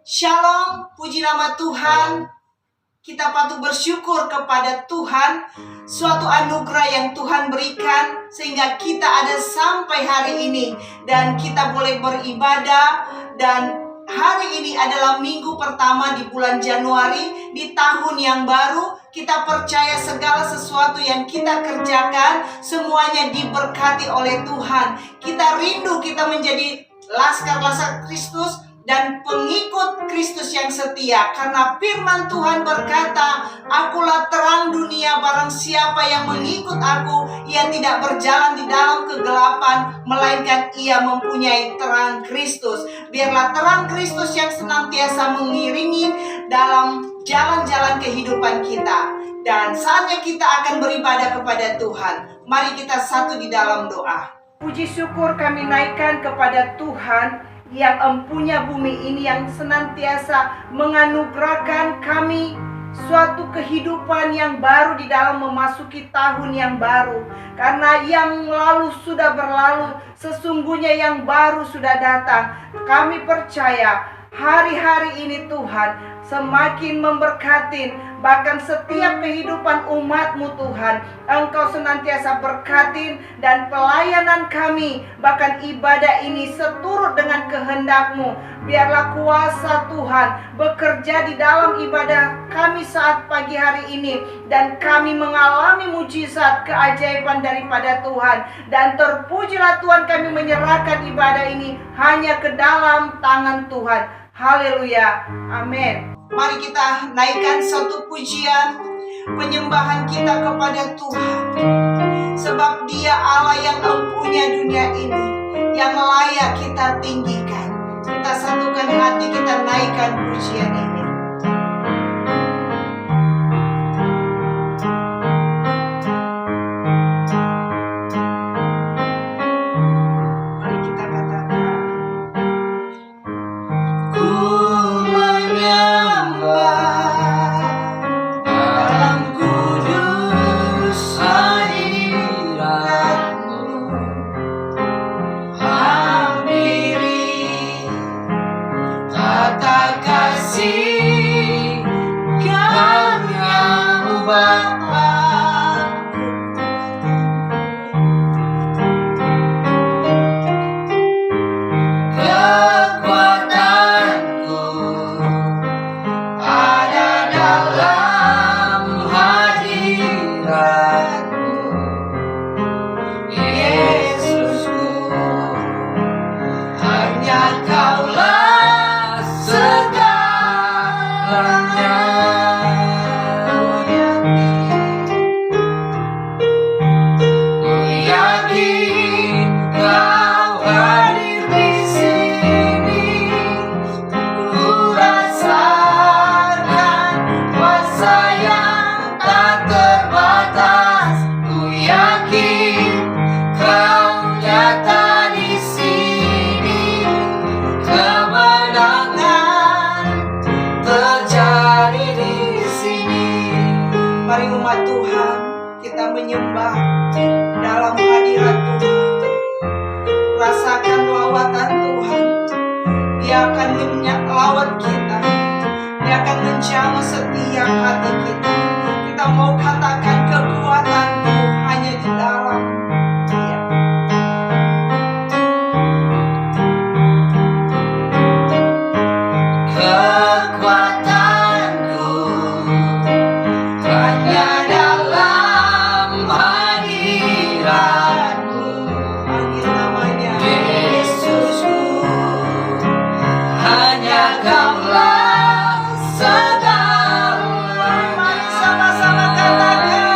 Shalom, puji nama Tuhan. Kita patut bersyukur kepada Tuhan, suatu anugerah yang Tuhan berikan sehingga kita ada sampai hari ini dan kita boleh beribadah. Dan hari ini adalah minggu pertama di bulan Januari di tahun yang baru. Kita percaya segala sesuatu yang kita kerjakan semuanya diberkati oleh Tuhan. Kita rindu kita menjadi laskar-laskar Kristus dan pengikut Kristus yang setia, karena firman Tuhan berkata, "Akulah terang dunia, barang siapa yang mengikut aku, ia tidak berjalan di dalam kegelapan, melainkan ia mempunyai terang Kristus." Biarlah terang Kristus yang senantiasa mengiringi dalam jalan-jalan kehidupan kita. Dan saatnya kita akan beribadah kepada Tuhan. Mari kita satu di dalam doa. Puji syukur kami naikkan kepada Tuhan yang empunya bumi ini, yang senantiasa menganugerahkan kami suatu kehidupan yang baru di dalam memasuki tahun yang baru. Karena yang lalu sudah berlalu, sesungguhnya yang baru sudah datang. Kami percaya hari-hari ini Tuhan semakin memberkati, bahkan setiap kehidupan umat-Mu Tuhan. Engkau senantiasa berkatin dan pelayanan kami, bahkan ibadah ini seturut dengan kehendak-Mu. Biarlah kuasa Tuhan bekerja di dalam ibadah kami saat pagi hari ini, dan kami mengalami mujizat keajaiban daripada Tuhan. Dan terpujilah Tuhan, kami menyerahkan ibadah ini hanya ke dalam tangan Tuhan. Haleluya, amin. Mari kita naikkan satu pujian penyembahan kita kepada Tuhan, sebab Dia Allah yang empunya dunia ini, yang layak kita tinggikan. Kita satukan hati, kita naikkan pujian ini. Sama-sama katakan.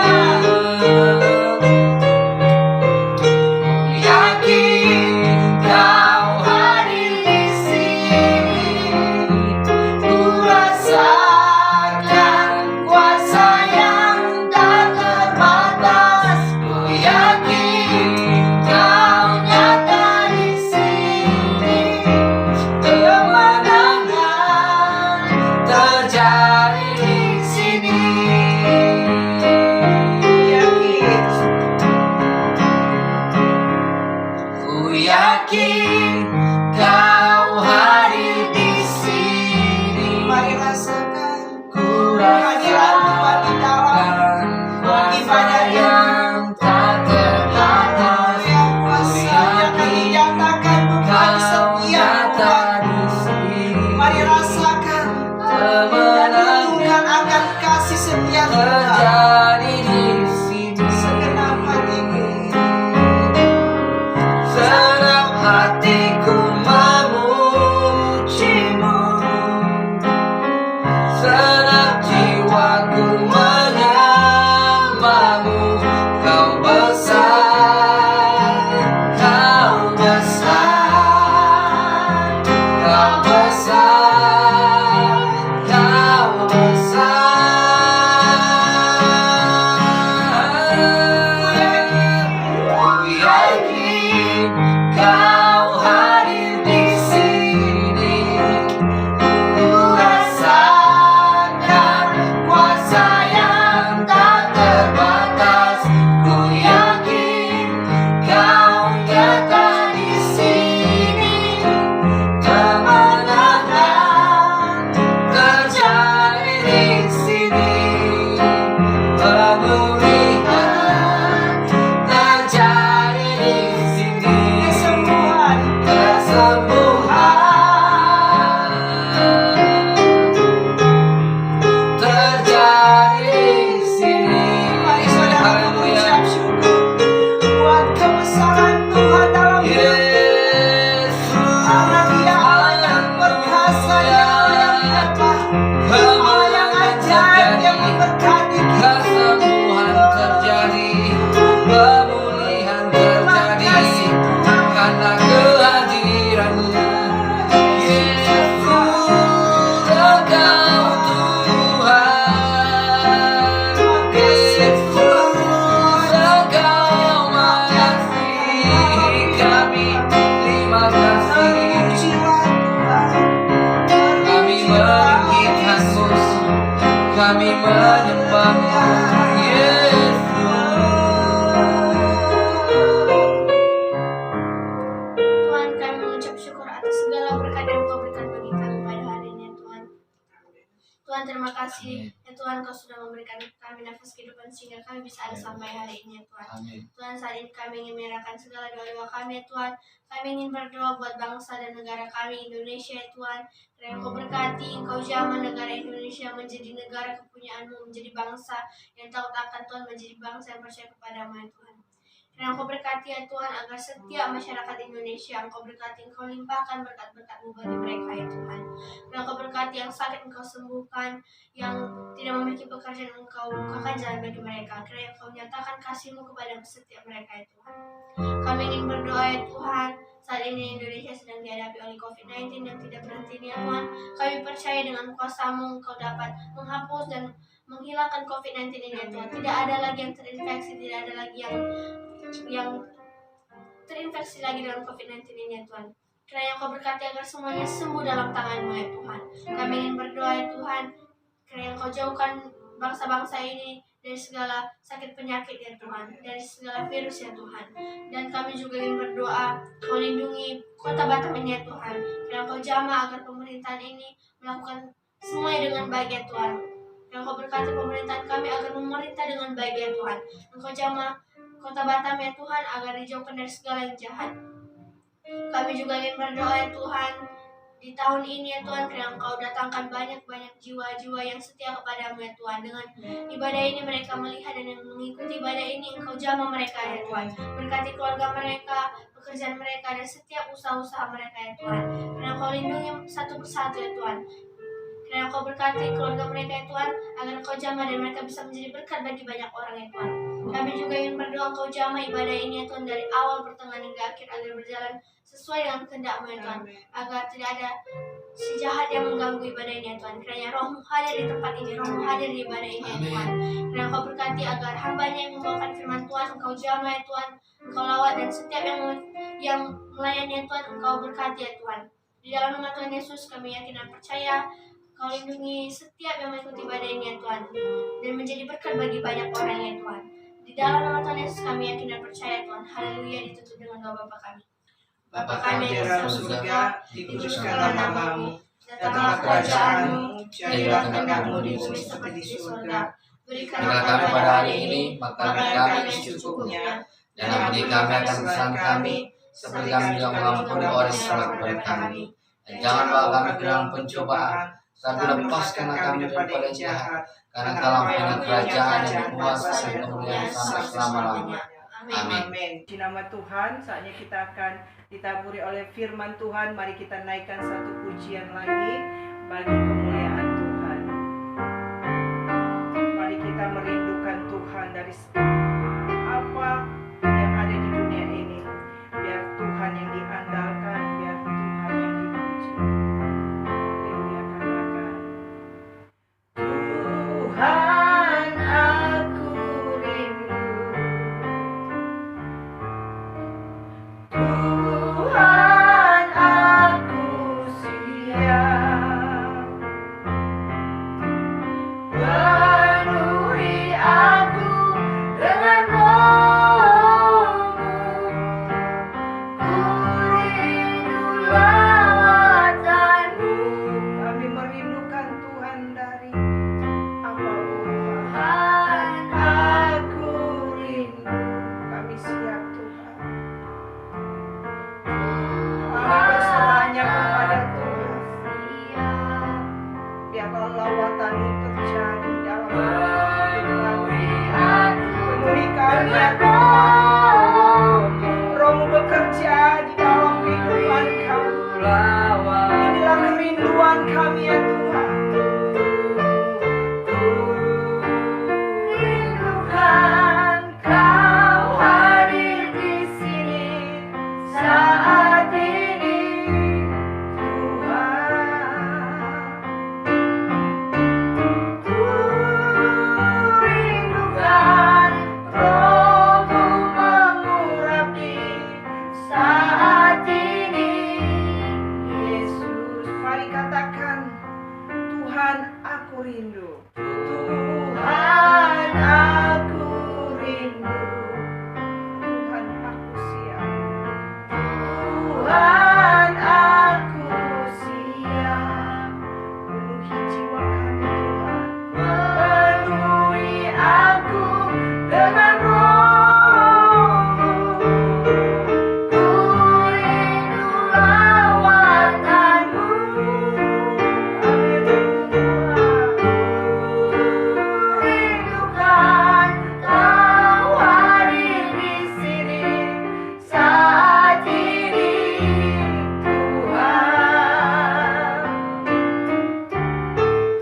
terjadi di sini. Segenap hatiku, Senang hatiku memujimu, senang jiwaku menyembahmu. Kau besar, kau besar, kau besar, kau besar. Ku yakin kau hadir di sini. Ku rasakan kuasa yang tak terbatas. Ku yakin kau nyata di sini. Kemenangan terjadi di sini. Pemulihan terjadi di sini. kesembuhan, Kesembuhan terjadi di sini. mari saudara Haleluya. mengucap syukur buat kebesaran Tuhan dalam hidup. Karena Dia Allah yang perkasa, Dia Allah yang hebat, Allah yang ajaib, yang memberkati kita. Kesembuhan terjadi, pemulihan terjadi karena kehadiranmu. Yesus, Engkau Tuhan. Yesus, Engkau mengasihi kami. Terima kasih. Jiwa Tuhan, Kami meninggikanmu, kami menyembahmu, Yesus. Tuhan, kami mengucap syukur atas segala berkat yang Kau berikan bagi kami pada hari ini, ya Tuhan. Tuhan, terima kasih ya Tuhan, Kau sudah memberikan kami nafas kehidupan sehingga kami bisa ada sampai hari ini, ya Tuhan. Amin. Tuhan, saat ini kami ingin menyerahkan segala doa-doa kami, ya Tuhan. Kami ingin berdoa buat bangsa dan negara kami, Indonesia, ya Tuhan. Kiranya Kau berkati, Kau jamah negara Indonesia menjadi negara kepunyaan-Mu, menjadi bangsa yang takut akan Tuhan, menjadi bangsa yang percaya kepadamu, ya Tuhan. Kiranya Engkau berkati ya Tuhan, agar setiap masyarakat Indonesia Engkau berkati, Engkau limpahkan berkat-berkat-Mu bagi mereka ya Tuhan. Kiranya Engkau berkati yang sakit Engkau sembuhkan, yang tidak memiliki pekerjaan Engkau bukakan jalan bagi mereka. Kiranya Engkau nyatakan kasih-Mu kepada setiap mereka ya Tuhan. Kami ingin berdoa ya Tuhan, saat ini Indonesia sedang dihadapi oleh COVID-19 yang tidak berhenti ya Tuhan. Kami percaya dengan kuasa-Mu Engkau dapat menghapus dan menghilangkan COVID-19 ini ya Tuhan. Tidak ada lagi yang terinfeksi, tidak ada lagi yang terinfeksi lagi dengan COVID-19 ini ya Tuhan. Kiranya Engkau berkati agar semuanya sembuh dalam tangan-Mu ya Tuhan. Kami ingin berdoa ya Tuhan, kiranya Engkau jauhkan bangsa-bangsa ini dari segala sakit penyakit ya Tuhan, dari segala virus ya Tuhan. Dan kami juga ingin berdoa, Kau lindungi kota Batam ini ya Tuhan. Kiranya Engkau jamah agar pemerintahan ini melakukan semuanya dengan baik ya Tuhan. Kiranya Engkau berkati pemerintahan kami agar memerintah dengan baik ya Tuhan. Engkau jamah kota Batam ya Tuhan agar dijauhkan dari segala yang jahat. Kami juga ingin berdoa ya Tuhan, di tahun ini ya Tuhan, kiranya Engkau datangkan banyak-banyak jiwa-jiwa yang setia kepadamu ya Tuhan. Dengan ibadah ini mereka melihat dan yang mengikuti ibadah ini Engkau jamah mereka ya Tuhan. Berkati keluarga mereka, pekerjaan mereka, dan setiap usaha-usaha mereka ya Tuhan. Kiranya Engkau lindungi satu persatu ya Tuhan. Kiranya Engkau berkati keluarga mereka ya Tuhan, agar Engkau jamah dan mereka bisa menjadi berkat bagi banyak orang ya Tuhan. Kami juga ingin berdoa Engkau jamah ibadah ini ya Tuhan, dari awal, pertengahan, hingga akhir, agar berjalan sesuai dengan kehendak-Mu ya Tuhan. Agar tidak ada si jahat yang mengganggu ibadah ini ya Tuhan. Kiranya Roh-Mu hadir di tempat ini, Roh-Mu hadir di ibadah ini ya Tuhan. Kiranya Engkau berkati agar hamba-Nya yang membawakan firman Tuhan Engkau jamah ya Tuhan, Engkau lawat, dan setiap yang melayani ya Tuhan Engkau berkati ya Tuhan. Di dalam nama Tuhan Yesus kami yakin dan percaya Kau lindungi setiap yang mengikuti ibadah ini ya Tuhan, dan menjadi berkat bagi banyak orang ya Tuhan. Di dalam nama Tuhan Yesus kami yakin dan percaya Tuhan. Haleluya. Ditutup dengan doa Bapa kami. Bapa kami yang dalam surga, dikuduskanlah nama-Mu, datanglah kerajaan-Mu, jadilah kehendak-Mu di bumi seperti di surga. Berikanlah kami pada hari ini makanan kami secukupnya, dan ampuni kami akan kesalahan kami, seperti kami juga mengampuni orang yang salah kepada kami. Dan jangan bawa kami ke dalam pencobaan, Sambil lepaskanlah kami daripada yang jahat, karena Engkau punya kerajaan dan kuasa dan kemuliaan sampai selama-lamanya. Amin. Di nama Tuhan, saatnya kita akan ditaburi oleh firman Tuhan. Mari kita naikkan satu pujian lagi bagi kemuliaan Tuhan. Mari kita merindukan Tuhan dari apa yang ada di dunia ini. Biar Tuhan yang diandalkan, biar Tuhan yang dipuji. Dia katakan, Tuhan aku rindu, Tuhan aku siap, penuhi aku dengan roh-Mu, ku rindu lawatan-Mu. Kami merindukan Tuhan dari apa Tuhan aku rindu. Kami siap Tuhan. Kami berserahnya kepada Tuhan. Biarlah lawatan-Mu terjadi dalam kami. Penuhi kami ya Tuhan. Roh-Mu bekerja di dalam kehidupan kami. Inilah kerinduan kami ya Tuhan. Rindukan Kau hadir di sini saat ini, Tuhan. Ku rindukan Roh-Mu mengurapi saat ini, Yesus. Mari katakan, Tuhan aku rindu. Tuhan aku rindu. Tuhan aku siap. Tuhan aku siap. Penuhi jiwa kami Tuhan. Penuhi aku dengan Roh-Mu. Ku rindu lawatan-Mu. Amin Tuhan. Rindukan Kau hadir di sini saat ini, Tuhan.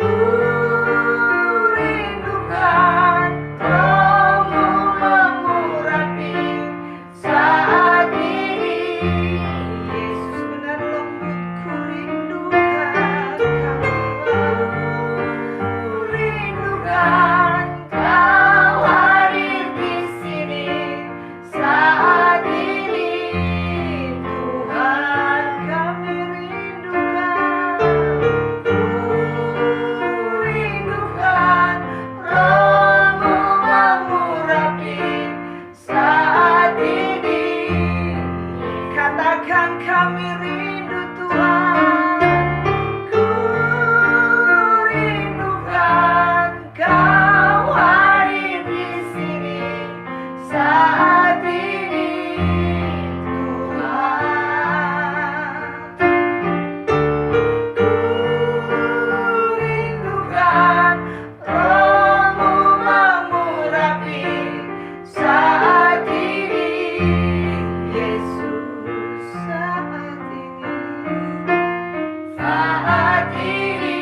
Ku rindukan Roh-Mu mengurapi saat ini, Yesus. Benar lembut ku rindukan Kau. Rindukan Kau hadir di sini saat ini, Tuhan. Kami rindukan, rindukan Roh-Mu mengurapi saat ini. Katakan kami rindu Tuhan. Ku rindukan Kau hadir di sini saat ini, Tuhan. Ku rindukan Roh-Mu mengurapi saat ini, Yesus. Saat ini,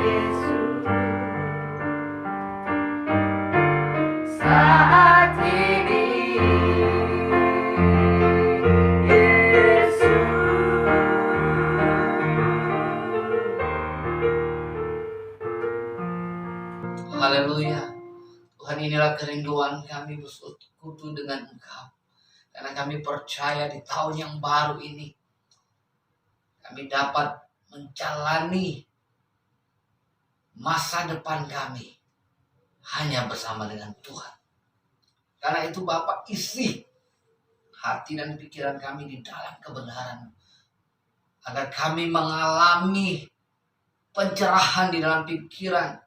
Yesus. Saat ini, Yesus. Haleluya. Tuhan, inilah kerinduan kami bersekutu dengan Engkau. Karena kami percaya di tahun yang baru ini kami dapat menjalani masa depan kami hanya bersama dengan Tuhan. Karena itu Bapa, isi hati dan pikiran kami di dalam kebenaran, agar kami mengalami pencerahan di dalam pikiran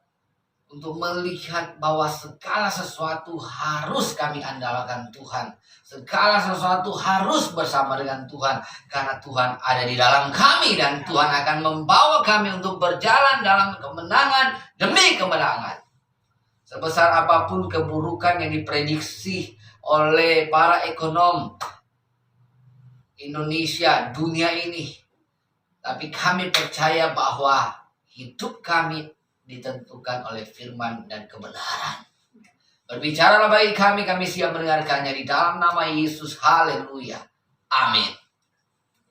untuk melihat bahwa segala sesuatu harus kami andalkan Tuhan. Segala sesuatu harus bersama dengan Tuhan. Karena Tuhan ada di dalam kami dan Tuhan akan membawa kami untuk berjalan dalam kemenangan demi kemenangan. Sebesar apapun keburukan yang diprediksi oleh para ekonom Indonesia, dunia ini, tapi kami percaya bahwa hidup kami ditentukan oleh firman dan kebenaran. Berbicaralah bagi kami siap mendengarkannya di dalam nama Yesus. Haleluya. Amin.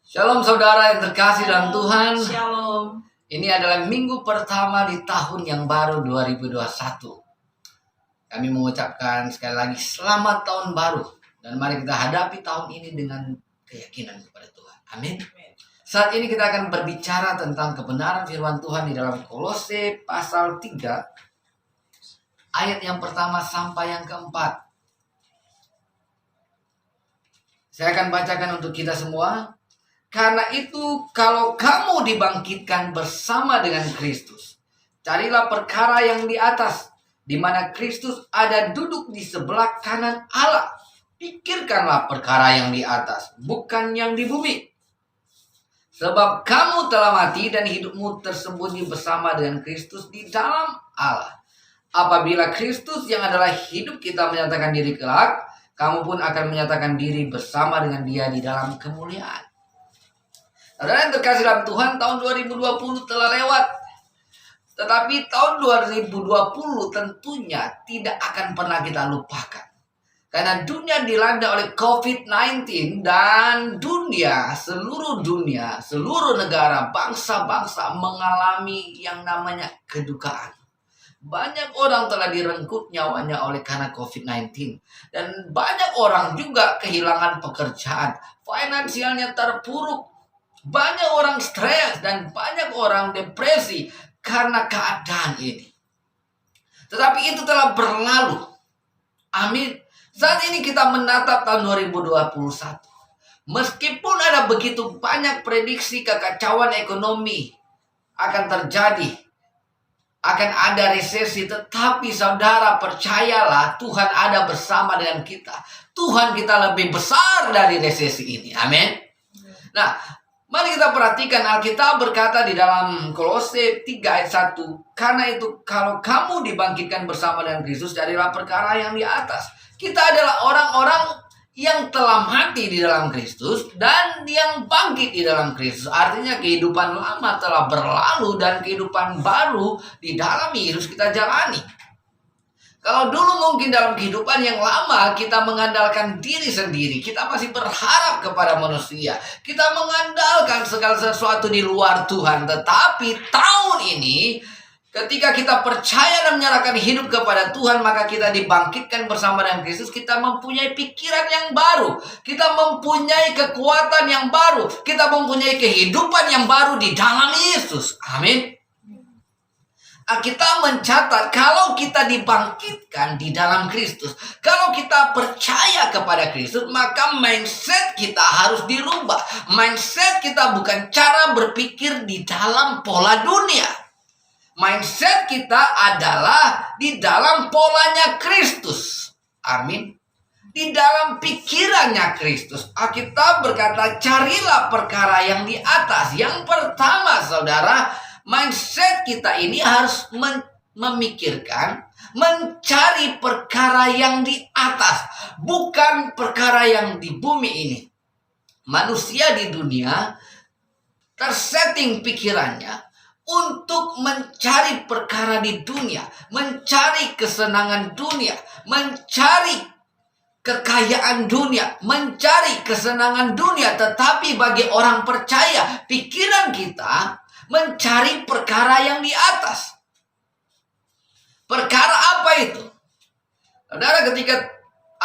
Shalom saudara yang terkasih dalam Tuhan. Shalom. Ini adalah minggu pertama di tahun yang baru 2021. Kami mengucapkan sekali lagi selamat tahun baru. Dan mari kita hadapi tahun ini dengan keyakinan kepada Tuhan. Amin. Saat ini kita akan berbicara tentang kebenaran firman Tuhan di dalam Kolose pasal 3. Ayat yang pertama sampai yang keempat. Saya akan bacakan untuk kita semua. Karena itu kalau kamu dibangkitkan bersama dengan Kristus, carilah perkara yang di atas, di mana Kristus ada duduk di sebelah kanan Allah. Pikirkanlah perkara yang di atas, bukan yang di bumi. Sebab kamu telah mati dan hidupmu tersembunyi bersama dengan Kristus di dalam Allah. Apabila Kristus yang adalah hidup kita menyatakan diri kelak, kamu pun akan menyatakan diri bersama dengan Dia di dalam kemuliaan. Saudara yang terkasih dalam Tuhan, tahun 2020 telah lewat. Tetapi tahun 2020 tentunya tidak akan pernah kita lupakan. Karena dunia dilanda oleh COVID-19 dan seluruh dunia, seluruh negara, bangsa-bangsa mengalami yang namanya kedukaan. Banyak orang telah direnggut nyawanya oleh karena COVID-19. Dan banyak orang juga kehilangan pekerjaan. Finansialnya terpuruk. Banyak orang stres dan banyak orang depresi karena keadaan ini. Tetapi itu telah berlalu. Amin. Saat ini kita menatap tahun 2021. Meskipun ada begitu banyak prediksi kekacauan ekonomi akan terjadi, akan ada resesi, tetapi saudara percayalah Tuhan ada bersama dengan kita. Tuhan kita lebih besar dari resesi ini. Amin. Nah, mari kita perhatikan Alkitab berkata di dalam Kolose 3 ayat 1. Karena itu kalau kamu dibangkitkan bersama dengan Kristus, carilah perkara yang di atas. Kita adalah orang-orang yang telah mati di dalam Kristus dan yang bangkit di dalam Kristus. Artinya kehidupan lama telah berlalu dan kehidupan baru di dalam Yesus kita jalani. Kalau dulu mungkin dalam kehidupan yang lama kita mengandalkan diri sendiri, kita masih berharap kepada manusia, kita mengandalkan segala sesuatu di luar Tuhan. Tetapi tahun ini ketika kita percaya dan menyerahkan hidup kepada Tuhan, maka kita dibangkitkan bersama dengan Kristus. Kita mempunyai pikiran yang baru. Kita mempunyai kekuatan yang baru. Kita mempunyai kehidupan yang baru di dalam Yesus. Amin. Kita mencatat kalau kita dibangkitkan di dalam Kristus, kalau kita percaya kepada Kristus, maka mindset kita harus dirubah. Mindset kita bukan cara berpikir di dalam pola dunia. Mindset kita adalah di dalam polanya Kristus. Amin. Di dalam pikirannya Kristus. Alkitab berkata, carilah perkara yang di atas. Yang pertama, saudara, mindset kita ini harus memikirkan, mencari perkara yang di atas, bukan perkara yang di bumi ini. Manusia di dunia tersetting pikirannya untuk mencari perkara di dunia, mencari kesenangan dunia, mencari kekayaan dunia, mencari kesenangan dunia. Tetapi bagi orang percaya, pikiran kita mencari perkara yang di atas. Perkara apa itu? Saudara, ketika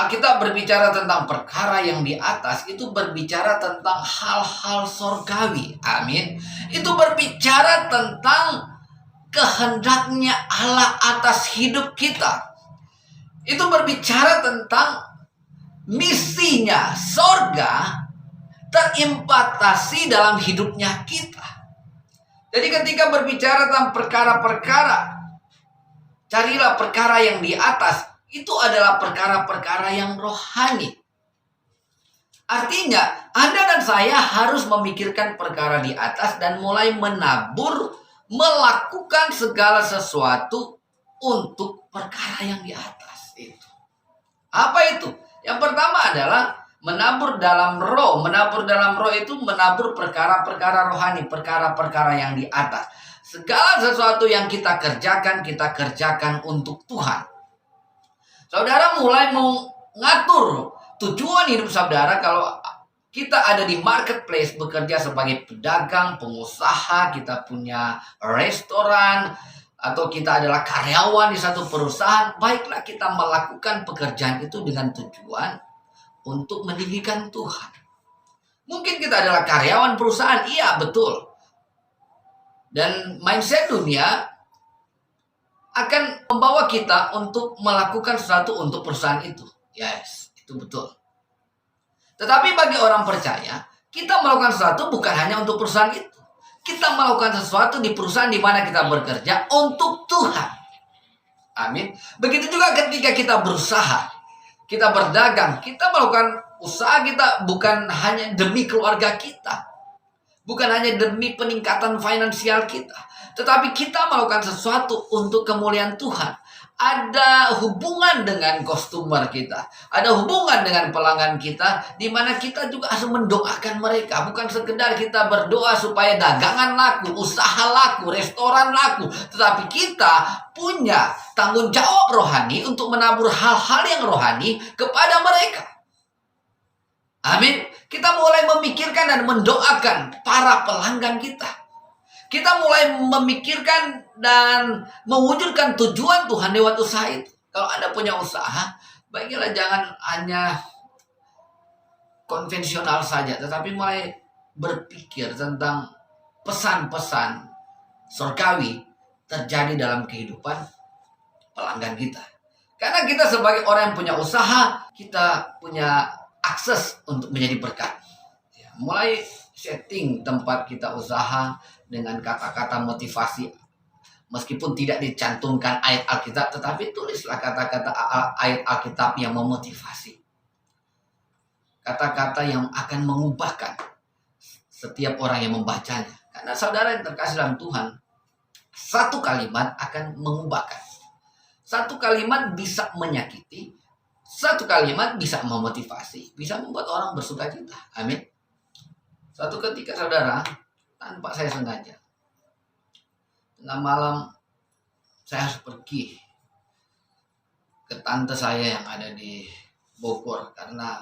kita berbicara tentang perkara yang di atas, itu berbicara tentang hal-hal sorgawi. Amin. Itu berbicara tentang kehendaknya Allah atas hidup kita. Itu berbicara tentang misinya sorga terimplementasi dalam hidupnya kita. Jadi ketika berbicara tentang perkara-perkara Carilah perkara yang di atas. Itu adalah perkara-perkara yang rohani. Artinya, Anda dan saya harus memikirkan perkara di atas dan mulai menabur, melakukan segala sesuatu untuk perkara yang di atas itu. Apa itu? Yang pertama adalah menabur dalam roh. Menabur dalam roh itu menabur perkara-perkara rohani, perkara-perkara yang di atas. Segala sesuatu yang kita kerjakan untuk Tuhan. Saudara mulai mengatur tujuan hidup saudara. Kalau kita ada di marketplace, bekerja sebagai pedagang, pengusaha, kita punya restoran, atau kita adalah karyawan di satu perusahaan, baiklah kita melakukan pekerjaan itu dengan tujuan untuk meninggikan Tuhan. Mungkin kita adalah karyawan perusahaan, iya betul. Dan mindset dunia akan membawa kita untuk melakukan sesuatu untuk perusahaan itu. Yes, itu betul. Tetapi bagi orang percaya, kita melakukan sesuatu bukan hanya untuk perusahaan itu. Kita melakukan sesuatu di perusahaan di mana kita bekerja untuk Tuhan. Amin. Begitu juga ketika kita berusaha, kita berdagang, kita melakukan usaha kita bukan hanya demi keluarga kita, bukan hanya demi peningkatan finansial kita, tetapi kita melakukan sesuatu untuk kemuliaan Tuhan. Ada hubungan dengan customer kita, ada hubungan dengan pelanggan kita, di mana kita juga harus mendoakan mereka. Bukan sekedar kita berdoa supaya dagangan laku, usaha laku, restoran laku, tetapi kita punya tanggung jawab rohani untuk menabur hal-hal yang rohani kepada mereka. Amin. Kita mulai memikirkan dan mendoakan para pelanggan kita. Kita mulai memikirkan dan mewujudkan tujuan Tuhan lewat usaha itu. Kalau Anda punya usaha, baiklah jangan hanya konvensional saja, tetapi mulai berpikir tentang pesan-pesan surgawi terjadi dalam kehidupan pelanggan kita. Karena kita sebagai orang yang punya usaha, kita punya akses untuk menjadi berkat. Mulai setting tempat kita usaha dengan kata-kata motivasi. Meskipun tidak dicantumkan ayat Alkitab, tetapi tulislah kata-kata ayat Alkitab yang memotivasi. Kata-kata yang akan mengubahkan setiap orang yang membacanya. Karena saudara yang terkasih dalam Tuhan, satu kalimat akan mengubahkan. Satu kalimat bisa menyakiti, satu kalimat bisa memotivasi, bisa membuat orang bersukacita. Amin. Suatu ketika saudara, tanpa saya sengaja, tengah malam saya harus pergi ke tante saya yang ada di Bogor karena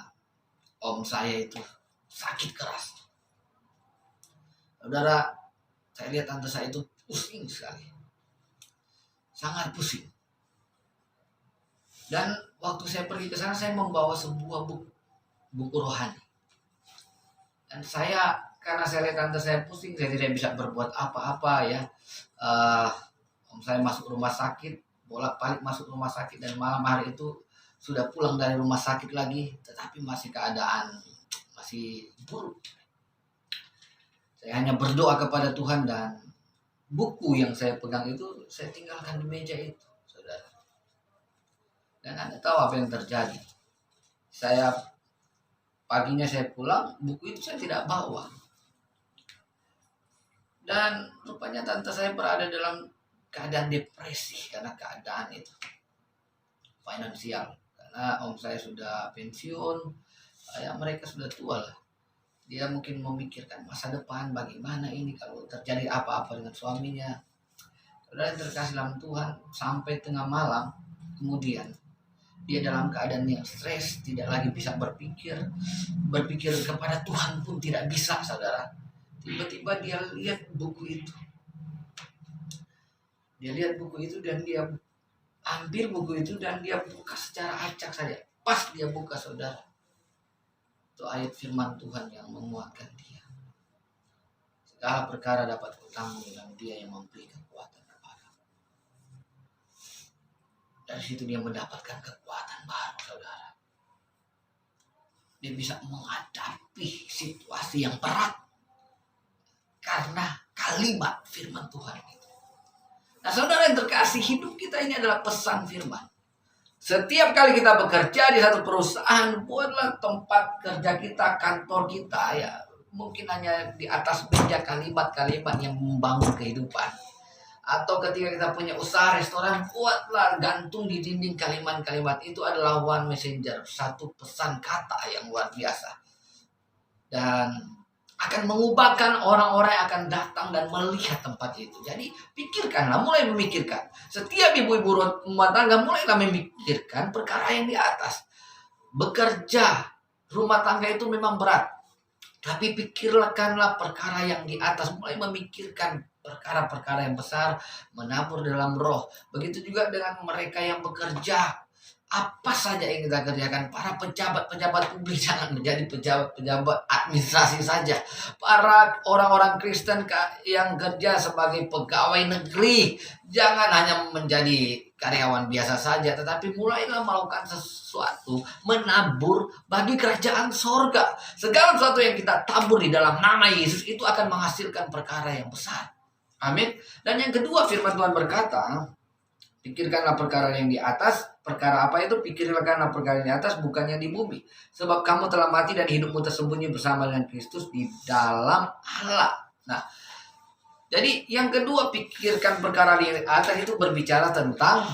om saya itu sakit keras. Saudara, saya lihat tante saya itu pusing sekali, sangat pusing. Dan waktu saya pergi ke sana, saya membawa sebuah buku rohani. Dan saya, karena saya lihat tante saya pusing, saya tidak bisa berbuat apa-apa ya. Om saya masuk rumah sakit, bolak-balik masuk rumah sakit, dan malam hari itu sudah pulang dari rumah sakit lagi, tetapi masih keadaan masih buruk. Saya hanya berdoa kepada Tuhan, dan buku yang saya pegang itu saya tinggalkan di meja itu, saudara. Dan Anda tahu apa yang terjadi? Paginya saya pulang, buku itu saya tidak bawa. Dan rupanya tante saya berada dalam keadaan depresi karena keadaan itu. Finansial. Karena om saya sudah pensiun, ya mereka sudah tua lah. Dia mungkin memikirkan masa depan, bagaimana ini kalau terjadi apa-apa dengan suaminya. Saudara yang terkasih dalam Tuhan, sampai tengah malam, kemudian dia dalam keadaan yang stres, tidak lagi bisa berpikir kepada Tuhan pun tidak bisa, saudara. Tiba-tiba dia lihat buku itu. Dia lihat buku itu dan dia ambil buku itu dan dia buka secara acak saja. Pas dia buka, saudara, itu ayat firman Tuhan yang menguatkan dia. Segala perkara dapat kutanggung dalam Dia yang memberi kekuatan kepada. Dari situ dia mendapatkan kekuatan baru, saudara. Dia bisa menghadapi situasi yang berat karena kalimat firman Tuhan itu. Nah, saudara yang terkasih, hidup kita ini adalah pesan firman. Setiap kali kita bekerja di satu perusahaan, buatlah tempat kerja kita, kantor kita, ya mungkin hanya di atas meja kalimat-kalimat yang membangun kehidupan. Atau ketika kita punya usaha restoran, buatlah gantung di dinding kalimat-kalimat itu adalah one messenger, satu pesan kata yang luar biasa. Dan akan mengubahkan orang-orang yang akan datang dan melihat tempat itu. Jadi pikirkanlah, mulai memikirkan. Setiap ibu-ibu rumah tangga mulailah memikirkan perkara yang di atas. Bekerja rumah tangga itu memang berat. Tapi pikirkanlah perkara yang di atas. Mulai memikirkan perkara-perkara yang besar, menabur dalam roh. Begitu juga dengan mereka yang bekerja. Apa saja yang kita kerjakan, para pejabat-pejabat publik jangan menjadi pejabat-pejabat administrasi saja. Para orang-orang Kristen yang kerja sebagai pegawai negeri, jangan hanya menjadi karyawan biasa saja, tetapi mulailah melakukan sesuatu, menabur bagi kerajaan sorga. Segala sesuatu yang kita tabur di dalam nama Yesus itu akan menghasilkan perkara yang besar. Amin. Dan yang kedua, firman Tuhan berkata, pikirkanlah perkara yang di atas. Perkara apa itu? Pikirkanlah perkara yang di atas, bukan yang di bumi. Sebab kamu telah mati dan hidupmu tersembunyi bersama dengan Kristus di dalam Allah. Nah, jadi yang kedua, pikirkan perkara yang di atas itu berbicara tentang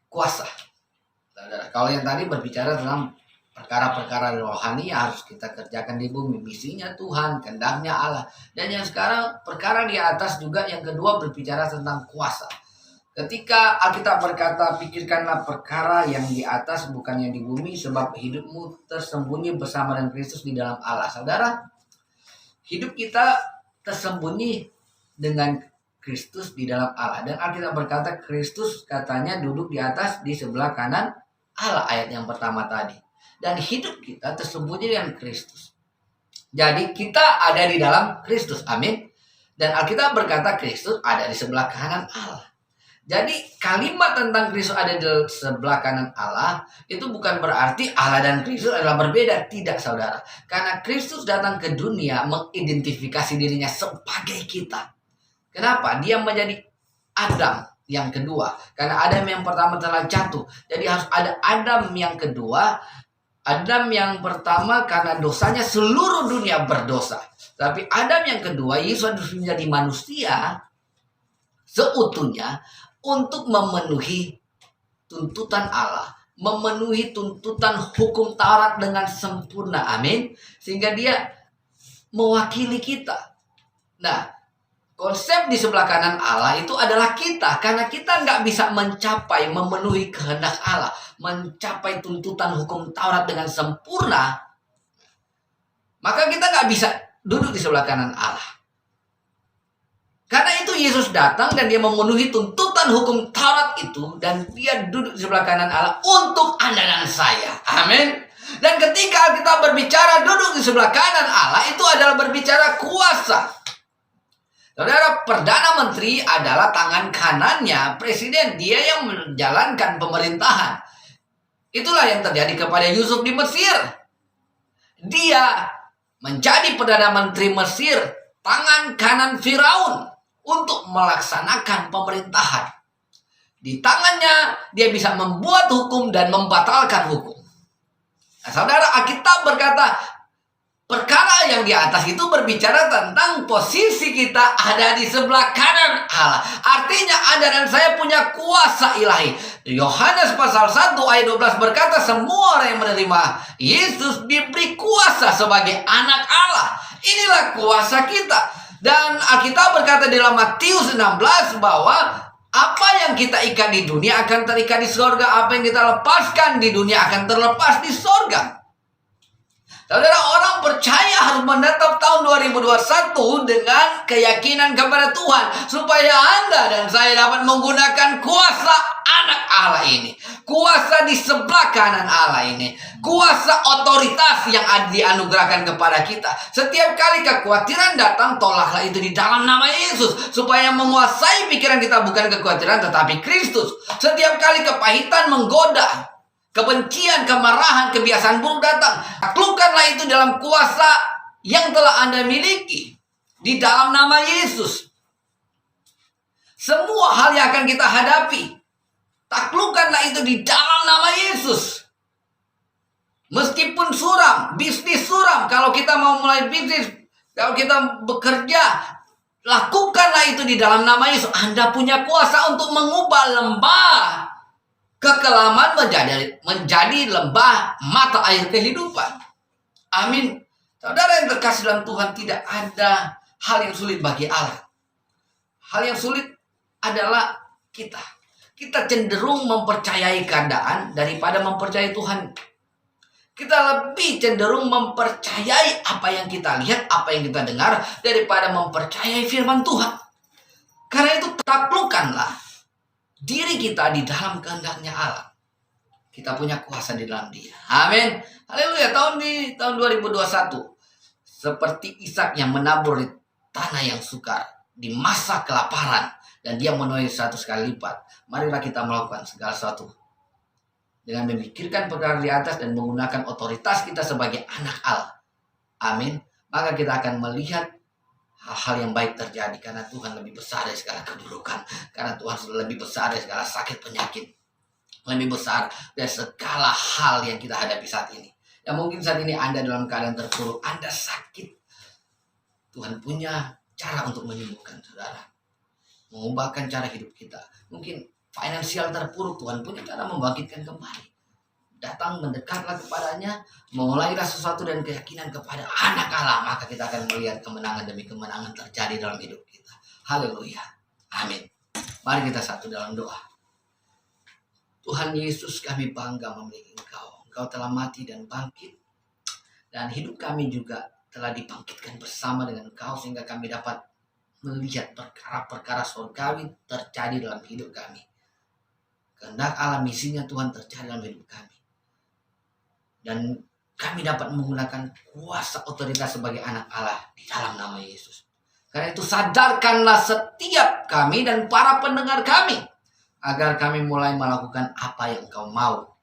kuasa. Kalau yang tadi berbicara tentang perkara-perkara rohani yang harus kita kerjakan di bumi, misinya Tuhan, kehendaknya Allah. Dan yang sekarang perkara di atas juga yang kedua berbicara tentang kuasa. Ketika Alkitab berkata, pikirkanlah perkara yang di atas bukan yang di bumi, sebab hidupmu tersembunyi bersama dengan Kristus di dalam Allah. Saudara, hidup kita tersembunyi dengan Kristus di dalam Allah. Dan Alkitab berkata, Kristus katanya duduk di atas di sebelah kanan Allah, ayat yang pertama tadi. Dan hidup kita tersembunyi dengan Kristus. Jadi kita ada di dalam Kristus, amin. Dan Alkitab berkata Kristus ada di sebelah kanan Allah. Jadi kalimat tentang Kristus ada di sebelah kanan Allah itu bukan berarti Allah dan Kristus adalah berbeda. Tidak, saudara. Karena Kristus datang ke dunia mengidentifikasi dirinya sebagai kita. Kenapa? Dia menjadi Adam yang kedua. Karena Adam yang pertama telah jatuh. Jadi harus ada Adam yang kedua. Adam yang pertama karena dosanya seluruh dunia berdosa. Tapi Adam yang kedua, Yesus harus menjadi manusia seutuhnya untuk memenuhi tuntutan Allah, memenuhi tuntutan hukum Taurat dengan sempurna. Amin. Sehingga dia mewakili kita. Nah, konsep di sebelah kanan Allah itu adalah kita. Karena kita nggak bisa mencapai, memenuhi kehendak Allah, mencapai tuntutan hukum Taurat dengan sempurna, maka kita nggak bisa duduk di sebelah kanan Allah. Karena itu Yesus datang dan dia memenuhi tuntutan hukum Taurat itu, dan dia duduk di sebelah kanan Allah untuk Anda dan saya. Amin. Dan ketika kita berbicara duduk di sebelah kanan Allah, itu adalah berbicara kuasa. Saudara, Perdana Menteri adalah tangan kanannya presiden. Dia yang menjalankan pemerintahan. Itulah yang terjadi kepada Yusuf di Mesir. Dia menjadi Perdana Menteri Mesir, tangan kanan Firaun untuk melaksanakan pemerintahan. Di tangannya dia bisa membuat hukum dan membatalkan hukum. Nah, saudara, Alkitab berkata perkara yang di atas itu berbicara tentang posisi kita ada di sebelah kanan Allah. Artinya Anda dan saya punya kuasa ilahi. Yohanes pasal 1 ayat 12 berkata semua orang yang menerima Yesus diberi kuasa sebagai anak Allah. Inilah kuasa kita. Dan Alkitab berkata di dalam Matius 16 bahwa apa yang kita ikat di dunia akan terikat di sorga. Apa yang kita lepaskan di dunia akan terlepas di sorga. Saudara, orang percaya harus menetap tahun 2021 dengan keyakinan kepada Tuhan, supaya Anda dan saya dapat menggunakan kuasa anak Allah ini, kuasa di sebelah kanan Allah ini, kuasa otoritas yang dianugerahkan kepada kita. Setiap kali kekhawatiran datang, tolaklah itu di dalam nama Yesus, supaya menguasai pikiran kita bukan kekhawatiran tetapi Kristus. Setiap kali kepahitan menggoda, kebencian, kemarahan, kebiasaan buruk datang, taklukkanlah itu dalam kuasa yang telah Anda miliki di dalam nama Yesus. Semua hal yang akan kita hadapi, taklukkanlah itu di dalam nama Yesus. Meskipun suram, bisnis suram, kalau kita mau mulai bisnis, kalau kita bekerja, lakukanlah itu di dalam nama Yesus. Anda punya kuasa untuk mengubah lembah kekelaman menjadi lembah mata air kehidupan. Amin. Saudara yang terkasih dalam Tuhan, tidak ada hal yang sulit bagi Allah. Hal yang sulit adalah kita. Kita cenderung mempercayai keadaan daripada mempercayai Tuhan. Kita lebih cenderung mempercayai apa yang kita lihat, apa yang kita dengar, daripada mempercayai firman Tuhan. Karena itu taklukkanlah diri kita di dalam kehendaknya Allah. Kita punya kuasa di dalam Dia. Amin. Haleluya. Tahun 2021, seperti Ishak yang menabur di tanah yang sukar di masa kelaparan, dan dia menuai 100 kali lipat. Marilah kita melakukan segala sesuatu dengan memikirkan perkara di atas dan menggunakan otoritas kita sebagai anak Allah. Amin. Maka kita akan melihat hal-hal yang baik terjadi, karena Tuhan lebih besar dari segala keburukan, karena Tuhan lebih besar dari segala sakit penyakit, lebih besar dari segala hal yang kita hadapi saat ini. Dan mungkin saat ini Anda dalam keadaan terpuruk, Anda sakit. Tuhan punya cara untuk menyembuhkan saudara, mengubahkan cara hidup kita. Mungkin finansial terpuruk, Tuhan punya cara membangkitkan kembali. Datang, mendekatlah kepadanya, memulailah sesuatu dan keyakinan kepada anak Allah, maka kita akan melihat kemenangan demi kemenangan terjadi dalam hidup kita. Haleluya. Amin. Mari kita satu dalam doa. Tuhan Yesus, kami bangga memiliki Engkau. Engkau telah mati dan bangkit, dan hidup kami juga telah dibangkitkan bersama dengan Engkau, sehingga kami dapat melihat perkara-perkara surgawi terjadi dalam hidup kami. Kehendak Allah, misinya Tuhan terjadi dalam hidup kami. Dan kami dapat menggunakan kuasa otoritas sebagai anak Allah di dalam nama Yesus. Karena itu sadarkanlah setiap kami dan para pendengar kami, agar kami mulai melakukan apa yang Engkau mau.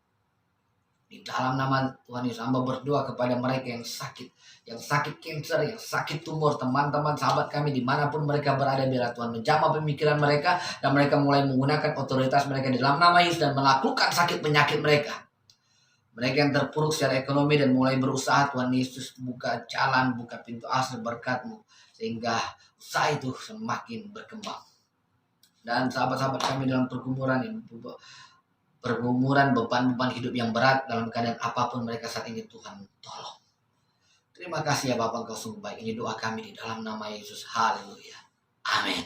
Di dalam nama Tuhan Yesus, hamba berdoa kepada mereka yang sakit kanker, yang sakit tumor, teman-teman, sahabat kami dimanapun mereka berada, biarlah Tuhan menjamah pemikiran mereka, dan mereka mulai menggunakan otoritas mereka di dalam nama Yesus dan menaklukkan sakit penyakit mereka. Mereka yang terpuruk secara ekonomi dan mulai berusaha, Tuhan Yesus buka jalan, buka pintu asal berkat-Mu, sehingga usaha itu semakin berkembang. Dan sahabat-sahabat kami dalam pergumuran beban-beban hidup yang berat, dalam keadaan apapun mereka saat ini, Tuhan tolong. Terima kasih ya Bapak, Engkau sungguh baik. Ini doa kami di dalam nama Yesus. Haleluya. Amin.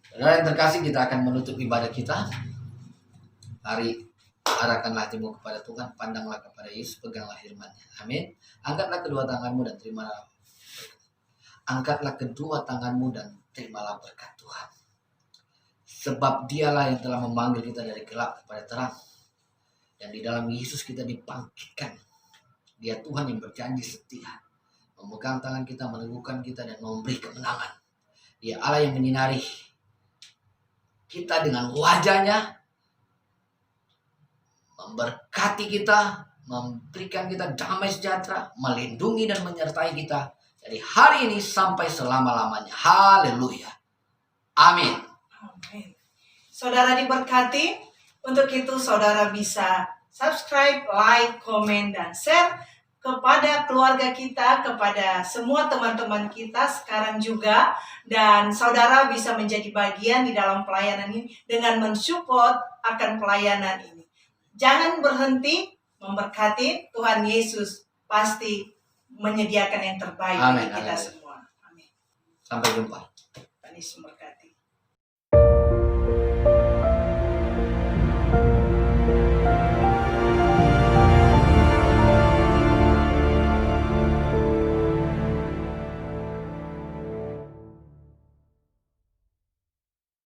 Saudara yang terkasih, kita akan menutup ibadah kita. Mari arahkanlah hatimu kepada Tuhan, pandanglah kepada Yesus, peganglah firman-Nya. Amin. Angkatlah kedua tanganmu dan terimalah. Angkatlah kedua tanganmu dan terimalah berkat Tuhan. Sebab Dialah yang telah memanggil kita dari gelap kepada terang. Dan di dalam Yesus kita dibangkitkan. Dia Tuhan yang berjanji setia, memegang tangan kita, meneguhkan kita, dan memberi kemenangan. Dia Allah yang menyinari kita dengan wajah-Nya, memberkati kita, memberikan kita damai sejahtera, melindungi dan menyertai kita dari hari ini sampai selama-lamanya. Haleluya. Amin. Amin. Saudara diberkati. Untuk itu saudara bisa subscribe, like, komen, dan share kepada keluarga kita, kepada semua teman-teman kita sekarang juga. Dan saudara bisa menjadi bagian di dalam pelayanan ini dengan mensupport akan pelayanan ini. Jangan berhenti memberkati. Tuhan Yesus pasti menyediakan yang terbaik bagi kita semua. Amin. Sampai jumpa. Tuhan Yesus memberkati.